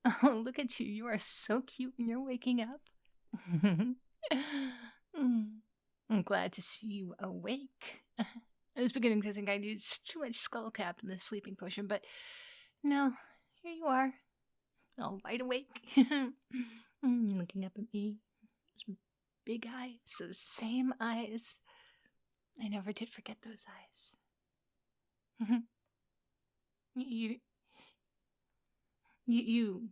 Oh, look at you. You are so cute when you're waking up. Mm. I'm glad to see you awake. I was beginning to think I'd used too much skull cap in the sleeping potion, but no, here you are, all wide awake. Looking up at me. Those big eyes, those same eyes. I never did forget those eyes. you, you,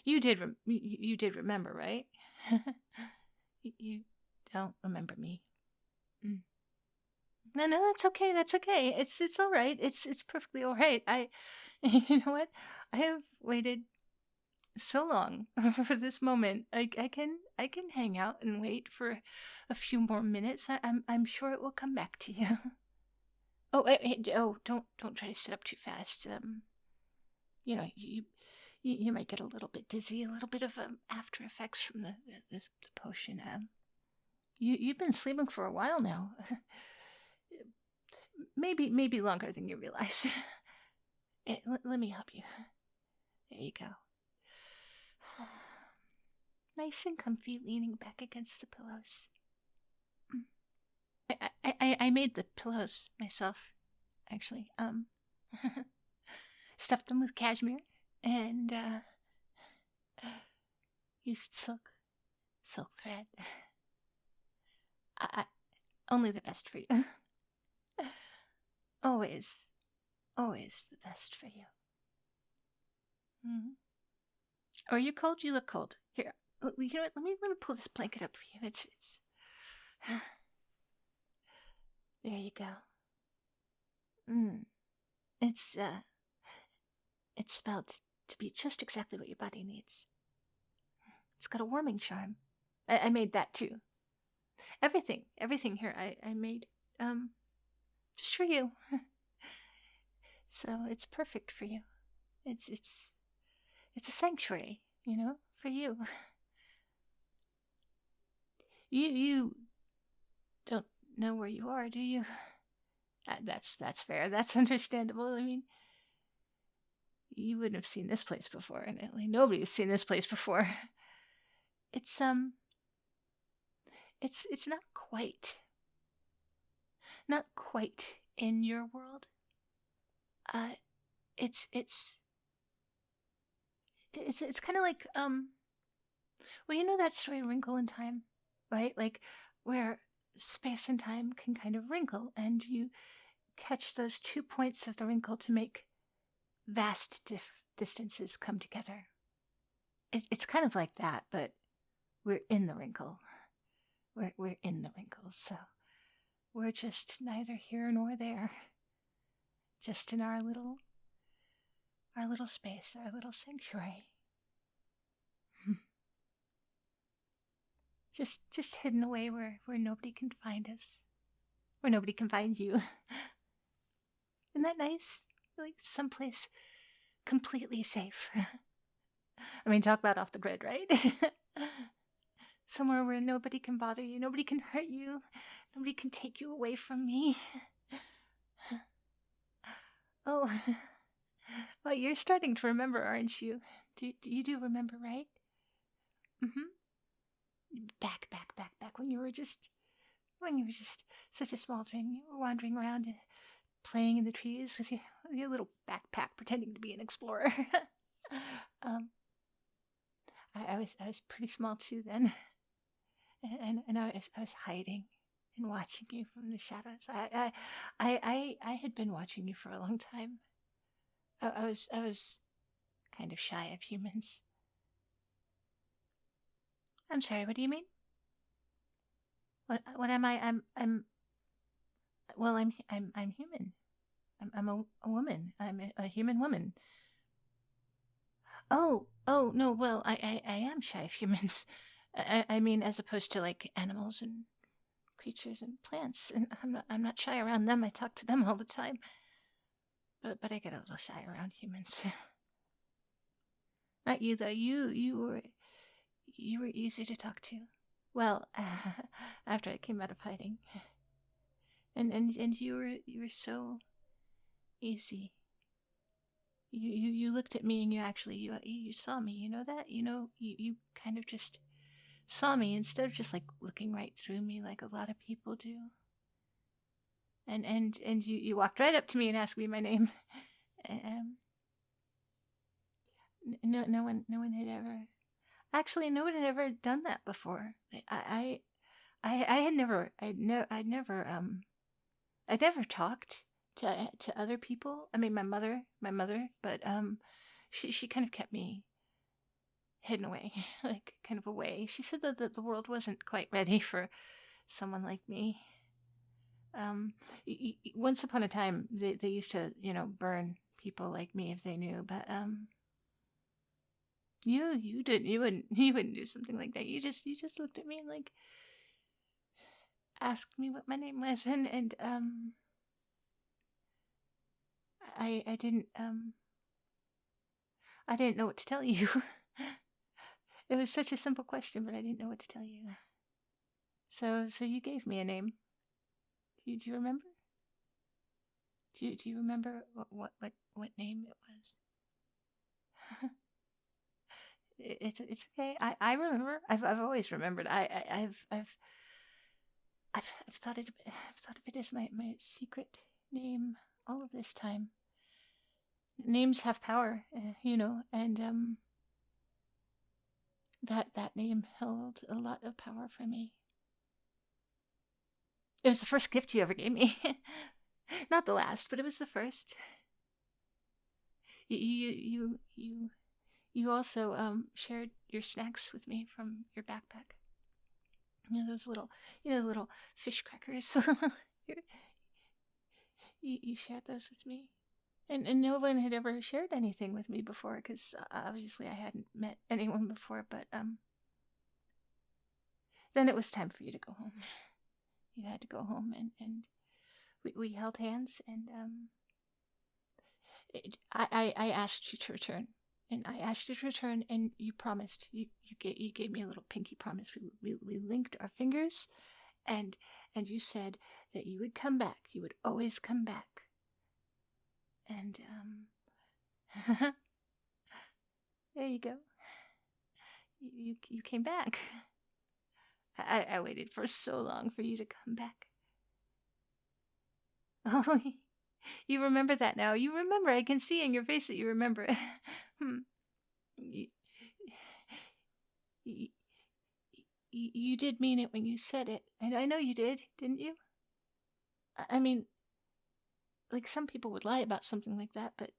you, you did remember, right? You don't remember me. Mm. No, no, that's okay. That's okay. It's all right. It's perfectly all right. You know what? I have waited so long for this moment. I can hang out and wait for a few more minutes. I'm sure it will come back to you. Oh, oh, don't try to sit up too fast. You know, you might get a little bit dizzy, a little bit of after effects from the potion. You've been sleeping for a while now. Maybe longer than you realize. Let me help you. There you go. Nice and comfy, leaning back against the pillows. I made the pillows myself, actually. Stuffed them with cashmere and used silk thread. I, only the best for you. Always, always the best for you. Mm-hmm. Are you cold? You look cold. Here, you know what? Let me pull this blanket up for you. It's. There you go. Mm. It's it's spelled to be just exactly what your body needs. It's got a warming charm. I made that too. Everything here I made just for you. So it's perfect for you. It's a sanctuary, you know, for you. You don't know where you are, do you? That's fair. That's understandable. I mean, you wouldn't have seen this place before, and nobody's seen this place before. It's it's not quite in your world. Uh, it's it's kind of like well, you know that story Wrinkle in Time, right? Like where space and time can kind of wrinkle, and you catch those 2 points of the wrinkle to make vast distances come together. It's kind of like that, but we're in the wrinkle. We're in the wrinkle, so we're just neither here nor there. Just in our little space, our little sanctuary. Just hidden away where nobody can find us. Where nobody can find you. Isn't that nice? Like someplace completely safe. I mean, talk about off the grid, right? Somewhere where nobody can bother you, nobody can hurt you, nobody can take you away from me. Oh, well, you're starting to remember, aren't you? You do remember, right? Back when you were just such a small thing. You were wandering around, playing in the trees with your little backpack, pretending to be an explorer. um, I was pretty small too then, and I was hiding and watching you from the shadows. I had been watching you for a long time. I was kind of shy of humans. I'm sorry. What do you mean? What am I? Well, I'm human. I'm a woman. I'm a human woman. Oh no. Well, I am shy of humans. I mean, as opposed to like animals and creatures and plants. And I'm not shy around them. I talk to them all the time. But I get a little shy around humans. Not you though. You were easy to talk to. Well, after I came out of hiding, and you were so easy. You looked at me and you saw me. You know that? You kind of just saw me instead of just like looking right through me like a lot of people do. And you walked right up to me and asked me my name. Um, no one had ever actually no one had ever done that before. I had never I'd never talked to other people. I mean, my mother, but she kind of kept me hidden away, like kind of away. She said that the world wasn't quite ready for someone like me. Um, Once upon a time, they used to, burn people like me if they knew. But you didn't. You wouldn't do something like that. You just looked at me and like asked me what my name was, and I didn't know what to tell you. It was such a simple question, but I didn't know what to tell you. So you gave me a name. Do you remember? Do you remember what name it was? It's okay. I remember. I've always remembered. I've thought of it as my secret name all of this time. Names have power, and that name held a lot of power for me. It was the first gift you ever gave me. Not the last, but it was the first. You also shared your snacks with me from your backpack. Those little fish crackers. You shared those with me, and no one had ever shared anything with me before, because obviously I hadn't met anyone before. But then it was time for you to go home. You had to go home, and we held hands, and I asked you to return. And I asked you to return, and you promised. You gave me a little pinky promise. We linked our fingers, and you said that you would come back. You would always come back. And there you go. You came back. I waited for so long for you to come back. Oh, you remember that now. You remember. I can see in your face that you remember. you, you, you did mean it when you said it. And I know you did, didn't you? I mean, like some people would lie about something like that, but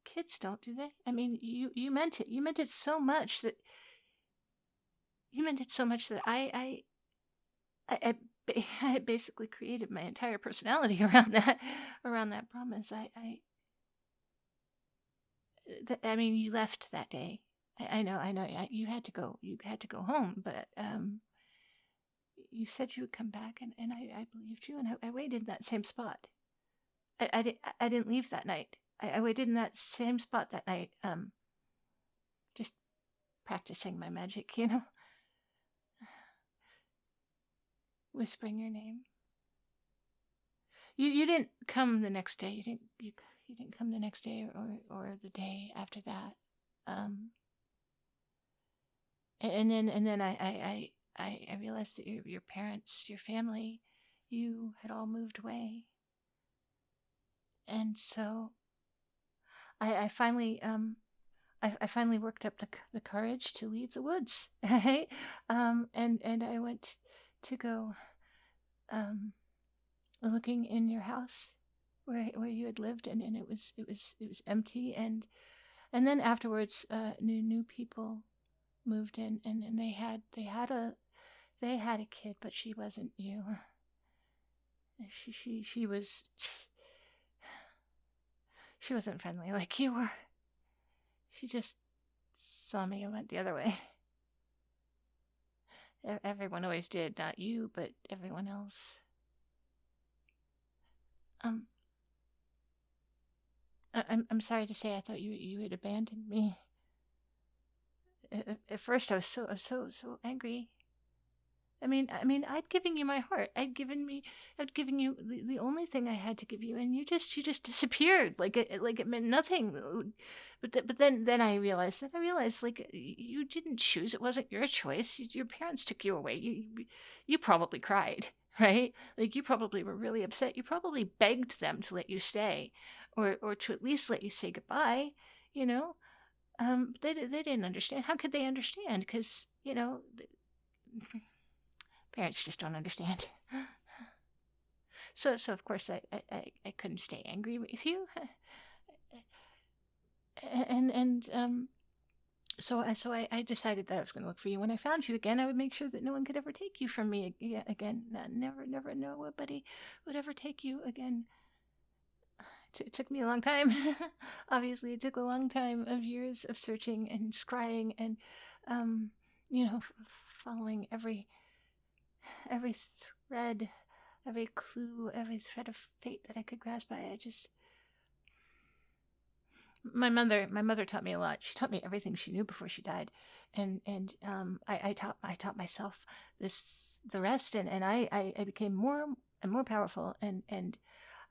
kids don't, do they? I mean, you meant it. You meant it so much that I I basically created my entire personality around that promise. I mean, you left that day. I know. You had to go. You had to go home, but you said you would come back, and I believed you, and I waited in that same spot. I didn't leave that night. I waited in that same spot that night, just practicing my magic, whispering your name. You didn't come the next day. You didn't come the next day or the day after that. And then I realized that your parents, your family, you had all moved away, and so I finally I finally worked up the courage to leave the woods, right? And I went to go looking in your house where you had lived, and it was empty, and then afterwards new people moved in, and they had a kid, but she wasn't you. She wasn't friendly like you were. She just saw me and went the other way. Everyone always did, not you, but everyone else. Um, I'm sorry to say, I thought you had abandoned me. At first, I was so angry. I'd given you my heart. I'd given you the only thing I had to give you, and you just disappeared like it meant nothing. But then I realized like you didn't choose. It wasn't your choice. Your parents took you away. You probably cried, right? Like you probably were really upset. You probably begged them to let you stay, or to at least let you say goodbye. You know, they didn't understand. How could they understand? Because parents just don't understand. So of course I couldn't stay angry with you, and so I decided that I was going to look for you. When I found you again, I would make sure that no one could ever take you from me again. Never, nobody would ever take you again. It took me a long time. Obviously, it took a long time of years of searching and scrying and, um, following every thread, every clue, every thread of fate that I could grasp. My mother taught me a lot. She taught me everything she knew before she died, and I taught myself the rest, and I became more and more powerful, and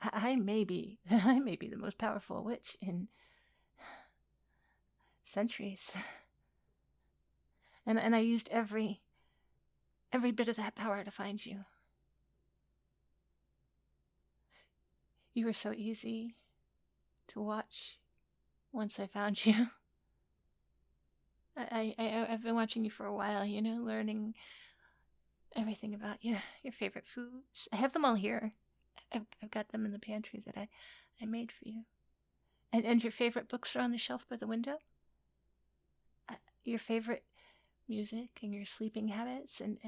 I may be I may be the most powerful witch in centuries, and I used every bit of that power to find you. You were so easy to watch once I found you. I've been watching you for a while, learning everything about you, your favorite foods. I have them all here. I've got them in the pantry that I made for you. And your favorite books are on the shelf by the window. Your favorite music and your sleeping habits and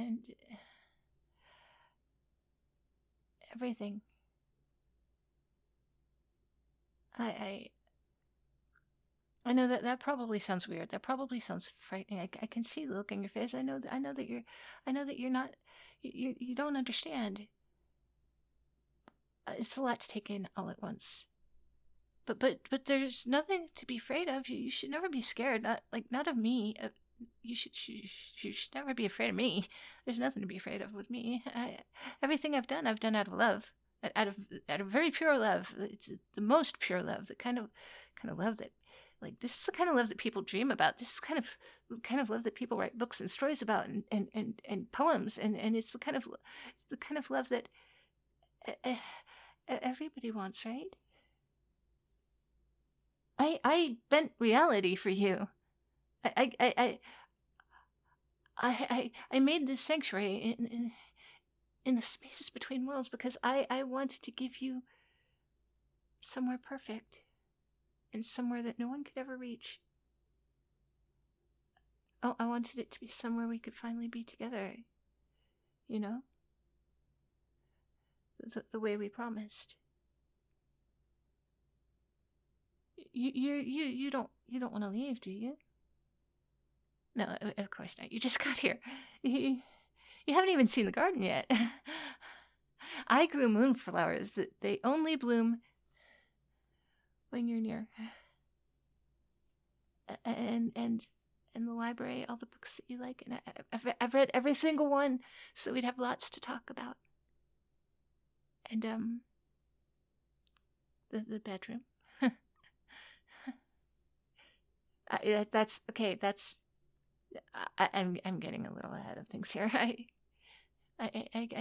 everything. I I know that probably sounds weird. That probably sounds frightening. I can see the look in your face. I know that you're not you don't understand. It's a lot to take in all at once. But there's nothing to be afraid of. You should never be scared. Not of me. You should never be afraid of me. There's nothing to be afraid of with me. Everything I've done out of love, out of very pure love. It's the most pure love. The kind of love that, like, this is the kind of love that people dream about. This is the kind of love that people write books and stories about and poems, and it's the kind of love that uh, everybody wants, right? I bent reality for you. I I I I made this sanctuary in the spaces between worlds because I wanted to give you somewhere perfect and somewhere that no one could ever reach. Oh, I wanted it to be somewhere we could finally be together. You know, the way we promised. You don't want to leave, do you? No, of course not. You just got here. You, you haven't even seen the garden yet. I grew moonflowers. They only bloom when you're near. And in the library, all the books that you like, and I've read every single one, so we'd have lots to talk about. And the bedroom. That's okay. I'm getting a little ahead of things here. I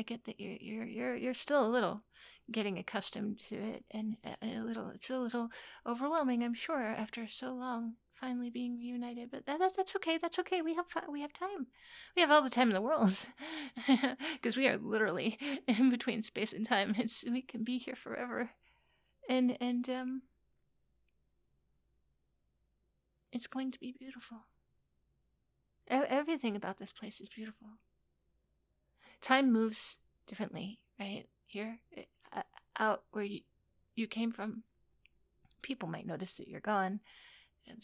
get that you're still a little getting accustomed to it, and it's a little overwhelming, I'm sure, after so long finally being reunited. But that's okay. That's okay. We have time. We have all the time in the world, because we are literally in between space and time. We can be here forever, and it's going to be beautiful. Everything about this place is beautiful. Time moves differently, right? Here, out where you came from, people might notice that you're gone.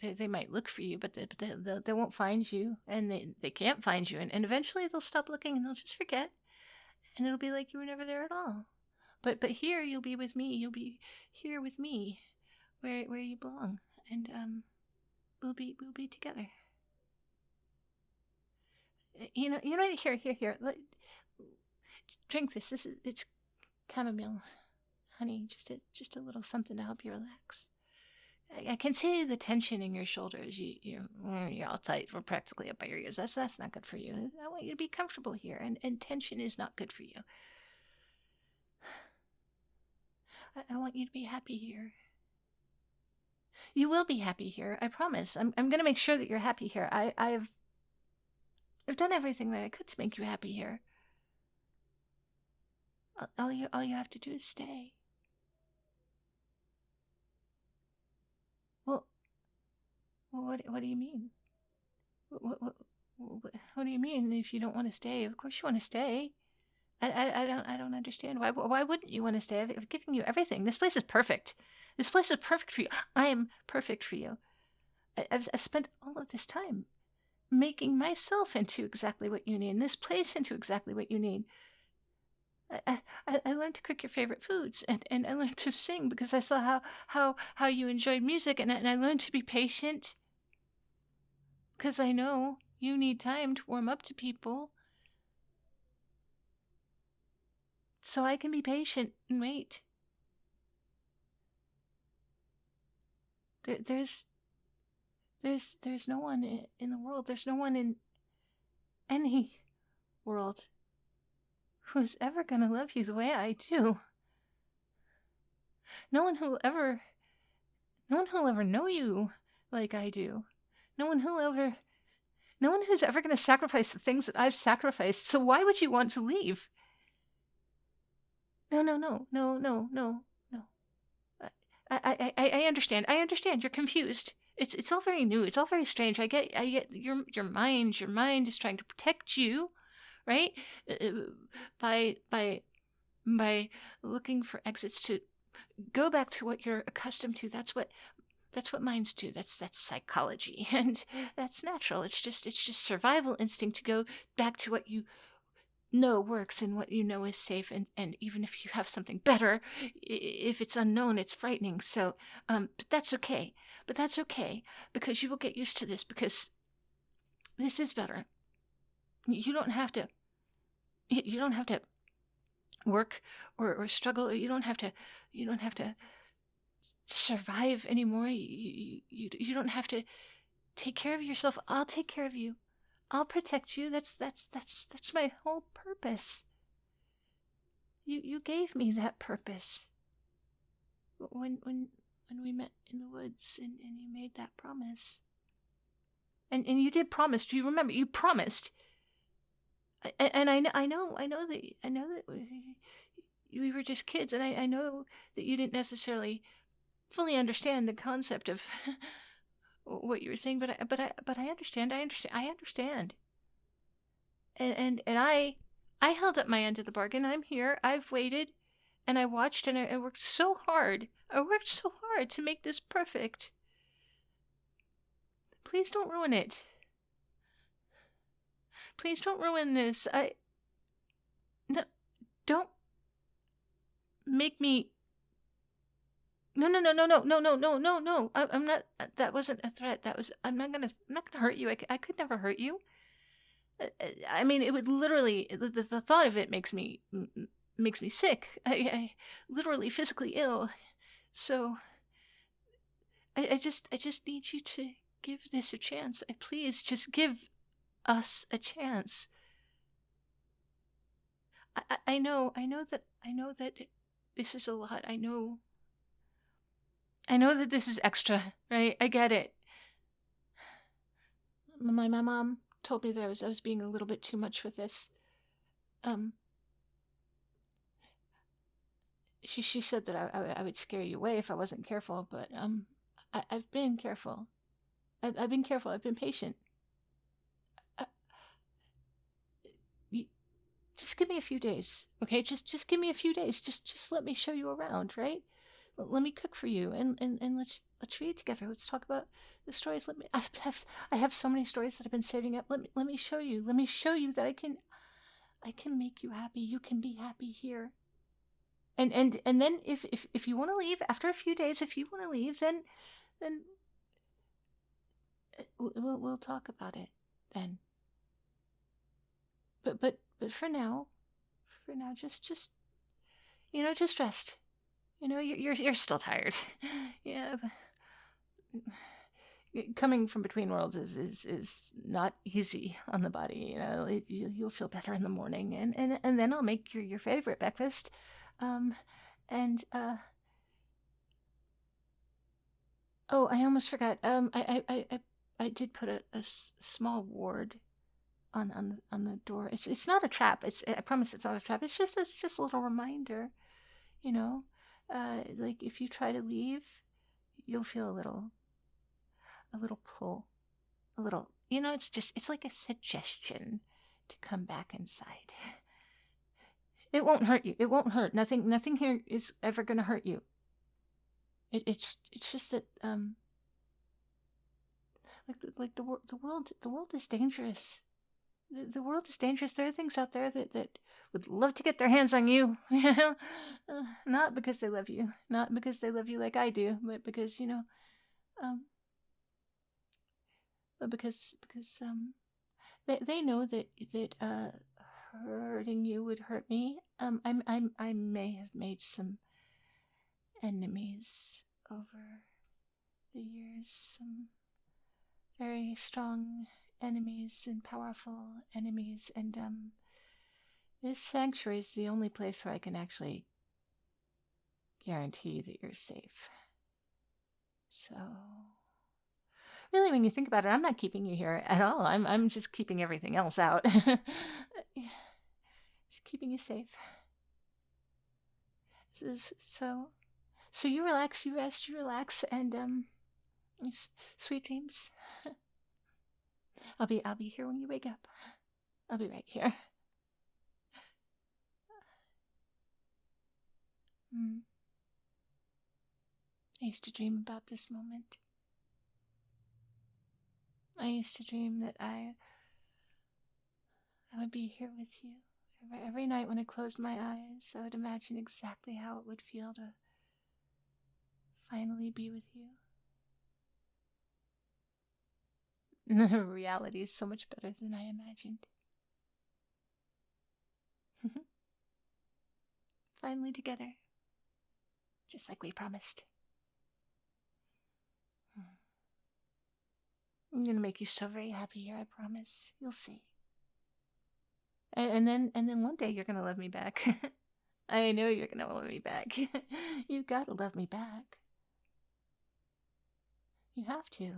They might look for you, but they won't find you, and they can't find you, and eventually they'll stop looking and they'll just forget, and it'll be like you were never there at all. But here you'll be with me. You'll be here with me, where you belong, and we'll be together. Here. Drink this. It's chamomile, honey. Just a little something to help you relax. I can see the tension in your shoulders. You're all tight. We're practically up by your ears. That's not good for you. I want you to be comfortable here, and tension is not good for you. I want you to be happy here. You will be happy here. I promise. I'm gonna make sure that you're happy here. I've done everything that I could to make you happy here. All you have to do is stay. Well, what do you mean? What do you mean? If you don't want to stay, of course you want to stay. I don't understand. Why wouldn't you want to stay? I've given you everything. This place is perfect. This place is perfect for you. I am perfect for you. I've spent all of this time making myself into exactly what you need, and this place into exactly what you need. I learned to cook your favorite foods, and I learned to sing because I saw how you enjoyed music, and I learned to be patient because I know you need time to warm up to people. So I can be patient and wait. There's no one in the world. There's no one in any world who's ever gonna love you the way I do. No one who'll ever know you like I do. No one who's ever gonna sacrifice the things that I've sacrificed. So why would you want to leave? No. I understand. I understand. You're confused. It's all very new. It's all very strange. I get your mind. Your mind is trying to protect you, right? By looking for exits to go back to what you're accustomed to. That's what minds do. That's psychology, and that's natural. It's just survival instinct to go back to what you know works and what you know is safe, and even if you have something better, if it's unknown, it's frightening. So but that's okay. Because you will get used to this, because this is better. You don't have to work or struggle. You don't have to survive anymore. You don't have to take care of yourself. I'll take care of you. I'll protect you. That's my whole purpose. You gave me that purpose when we met in the woods, and you made that promise. And you did promise. Do you remember? You promised. And I know that we were just kids, and I know that you didn't necessarily fully understand the concept of what you were saying, but I understand. I understand. And I held up my end of the bargain. I'm here. I've waited, and I watched, and I worked so hard. I worked so hard to make this perfect. Please don't ruin it. Please don't ruin this. No, don't make me. No. I'm not. That wasn't a threat. That was. I'm not gonna hurt you. I could never hurt you. I mean, it would literally. The thought of it makes me sick. I literally physically ill. So I just need you to give this a chance. Please just give us a chance. I know that this is a lot. I know that this is extra, right? I get it. My mom told me that I was being a little bit too much with this. She said that I would scare you away if I wasn't careful, but I've been careful. I've been careful. I've been patient. Just give me a few days, okay? Just give me a few days. Just let me show you around, right? Let me cook for you, and let's read together. Let's talk about the stories. I have so many stories that I've been saving up. Let me show you. Let me show you that I can make you happy. You can be happy here. And then if you want to leave after a few days, if you want to leave, then we'll talk about it then. But for now, just just rest. You're still tired. Yeah, coming from between worlds is not easy on the body. You'll feel better in the morning, and then I'll make your favorite breakfast. Um, and oh, I almost forgot. I did put a small ward on the door. It's not a trap. I promise it's not a trap. It's just a little reminder. You know, like if you try to leave, you'll feel a little pull, a little. It's like a suggestion to come back inside. It won't hurt you. It won't hurt. Nothing here is ever gonna hurt you. It's just that the world is dangerous. The world is dangerous. There are things out there that would love to get their hands on you. Not because they love you, not because they love you like I do, but because um, they know that hurting you would hurt me. I may have made some enemies over the years, some very strong enemies and powerful enemies, and this sanctuary is the only place where I can actually guarantee that you're safe. So, really, when you think about it, I'm not keeping you here at all. I'm just keeping everything else out. Just keeping you safe. So, so you relax, you rest, you relax, and sweet dreams. I'll be here when you wake up. I'll be right here. Mm. I used to dream about this moment. I used to dream that I would be here with you. Every night when I closed my eyes, I would imagine exactly how it would feel to finally be with you. Reality is so much better than I imagined. Finally together, just like we promised. I'm gonna make you so very happy here, I promise. You'll see. And then one day you're gonna love me back. I know you're gonna love me back. You gotta love me back. You have to.